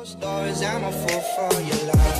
Stars, I'm a fool for your love.